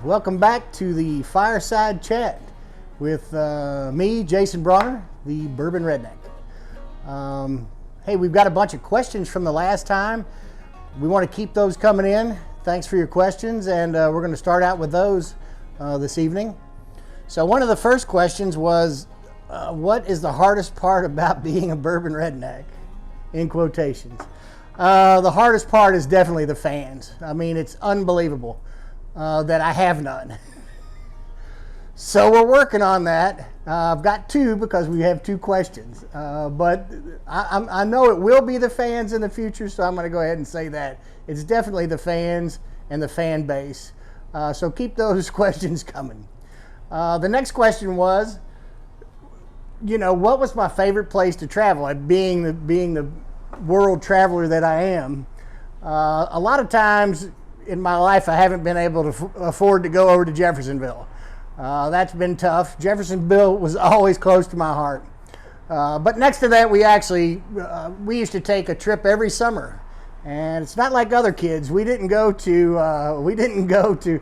Welcome back to the Fireside Chat with me, Jason Bronner, the Bourbon Redneck. Hey, we've got a bunch of questions from the last time. We want to keep those coming in. Thanks for your questions, and we're going to start out with those this evening. So one of the first questions was, what is the hardest part about being a bourbon redneck? In quotations. The hardest part is definitely the fans. I mean, it's unbelievable that I have none. So we're working on that. I've got two because we have two questions. But I know it will be the fans in the future, so I'm going to go ahead and say that. It's definitely the fans and the fan base. So keep those questions coming. The next question was, what was my favorite place to travel? Being the world traveler that I am, a lot of times in my life I haven't been able to afford to go over to Jeffersonville. That's been tough. Jeffersonville was always close to my heart. But next to that, we used to take a trip every summer, and it's not like other kids. We didn't go to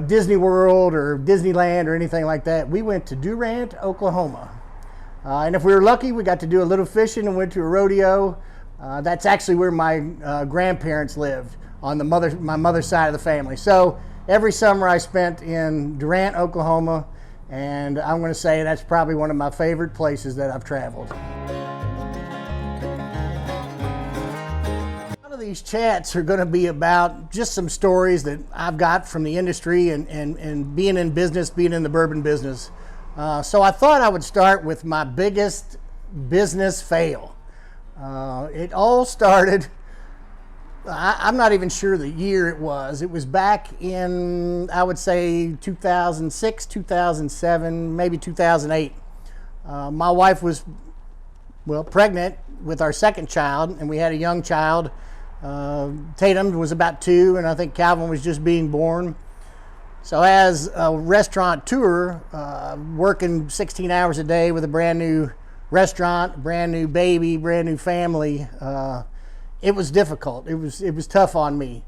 Disney World or Disneyland or anything like that. We went to Durant, Oklahoma. And if we were lucky, we got to do a little fishing and went to a rodeo. That's actually where my grandparents lived, on my mother's side of the family. So every summer I spent in Durant, Oklahoma, and I'm going to say that's probably one of my favorite places that I've traveled. A lot of these chats are going to be about just some stories that I've got from the industry and being in business, being in the bourbon business. So I thought I would start with my biggest business fail. It all started, I'm not even sure the year it was. It was back in, I would say, 2006, 2007, maybe 2008. My wife was, pregnant with our second child, and we had a young child. Tatum was about 2, and I think Calvin was just being born. So as a restaurateur, working 16 hours a day with a brand new restaurant, brand new baby, brand new family, it was difficult. It was tough on me.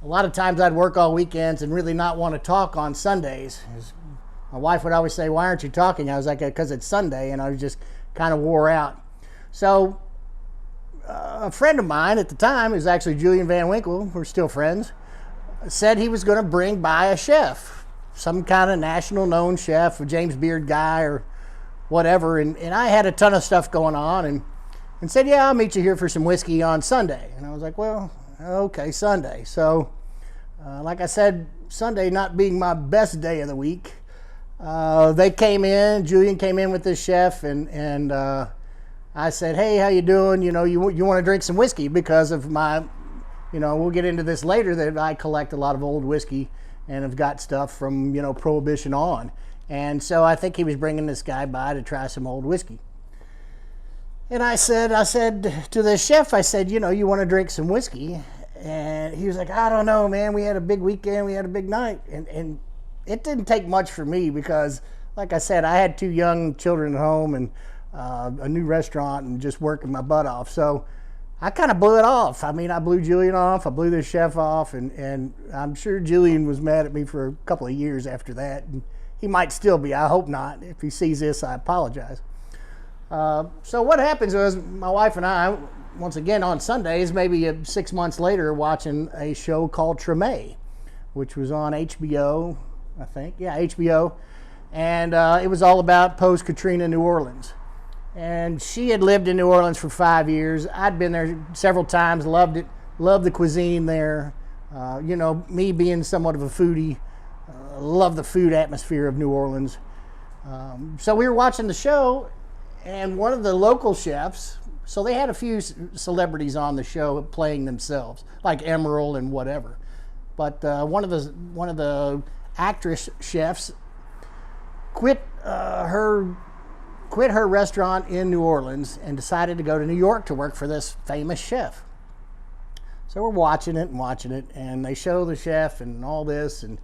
A lot of times I'd work all weekends and really not want to talk on Sundays. My wife would always say, "Why aren't you talking?" I was like, "Because it's Sunday," and I was just kind of wore out. So a friend of mine at the time, it was actually Julian Van Winkle, we're still friends, said he was going to bring by a chef, some kind of national known chef, a James Beard guy or whatever. And I had a ton of stuff going on and said, "Yeah, I'll meet you here for some whiskey on Sunday." And I was like, "Well, okay, Sunday." So like I said, Sunday not being my best day of the week, Julian came in with this chef and I said, "Hey, how you doing? You want to drink some whiskey?" Because of my, we'll get into this later, that I collect a lot of old whiskey and have got stuff from, Prohibition on. And so I think he was bringing this guy by to try some old whiskey. And I said to the chef, I said, "You want to drink some whiskey?" And he was like, "I don't know, man. We had a big weekend. We had a big night." And it didn't take much for me because, like I said, I had 2 young children at home and a new restaurant and just working my butt off. So I kind of blew it off. I mean, I blew Julian off. I blew the chef off. And I'm sure Julian was mad at me for a couple of years after that. And he might still be. I hope not. If he sees this, I apologize. So what happens was my wife and I, once again on Sundays, maybe 6 months later, watching a show called Treme, which was on HBO, I think. Yeah, HBO. And it was all about post-Katrina New Orleans. And she had lived in New Orleans for 5 years. I'd been there several times, loved it, loved the cuisine there. Me being somewhat of a foodie, love the food atmosphere of New Orleans. So we were watching the show, and one of the local chefs, so they had a few celebrities on the show playing themselves, like Emerald and whatever. But one of the actress chefs quit her restaurant in New Orleans and decided to go to New York to work for this famous chef. So we're watching it, and they show the chef and all this, and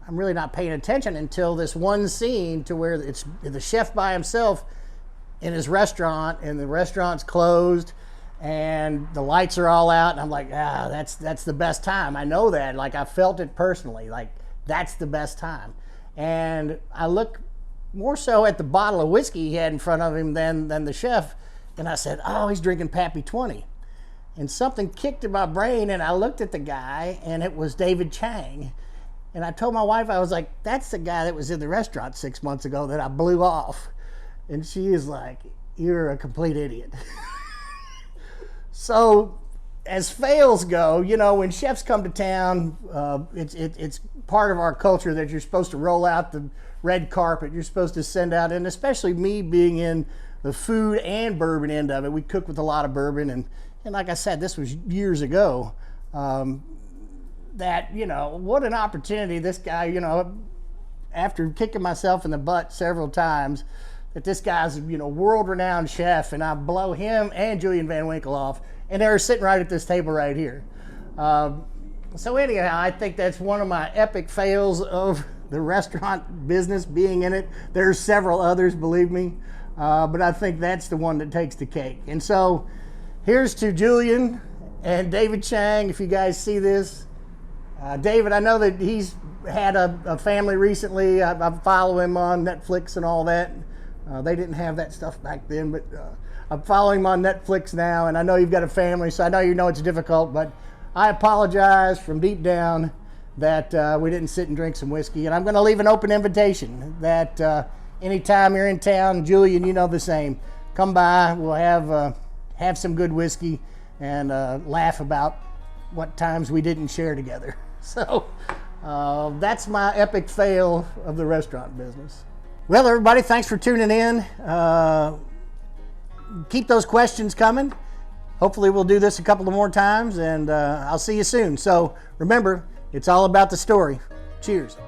I'm really not paying attention until this one scene to where it's the chef by himself in his restaurant, and the restaurant's closed, and the lights are all out, and I'm like, that's the best time. I know that. Like, I felt it personally. Like, that's the best time. And I look more so at the bottle of whiskey he had in front of him than the chef, and I said, oh, he's drinking Pappy 20. And something kicked in my brain, and I looked at the guy, and it was David Chang. And I told my wife, I was like, that's the guy that was in the restaurant 6 months ago that I blew off. And she is like, you're a complete idiot. So as fails go, you know, when chefs come to town, it's part of our culture that you're supposed to roll out the red carpet. You're supposed to send out, and especially me being in the food and bourbon end of it, we cook with a lot of bourbon. And like I said, this was years ago. That, you know, what an opportunity this guy, you know, after kicking myself in the butt several times, that this guy's, you know, world-renowned chef, and I blow him and Julian Van Winkle off, and they're sitting right at this table right here. So anyhow, I think that's one of my epic fails of the restaurant business, being in it. There's several others, believe me, but I think that's the one that takes the cake. And so here's to Julian and David Chang, if you guys see this. David, I know that he's had a family recently. I follow him on Netflix and all that. They didn't have that stuff back then, but I'm following him on Netflix now, and I know you've got a family, so I know you know it's difficult, but I apologize from deep down that we didn't sit and drink some whiskey. And I'm going to leave an open invitation that anytime you're in town, Julian, you know the same, come by. We'll have some good whiskey and laugh about what times we didn't share together. So that's my epic fail of the restaurant business. Well, everybody, thanks for tuning in. Keep those questions coming. Hopefully we'll do this a couple of more times, and I'll see you soon. So remember, it's all about the story. Cheers.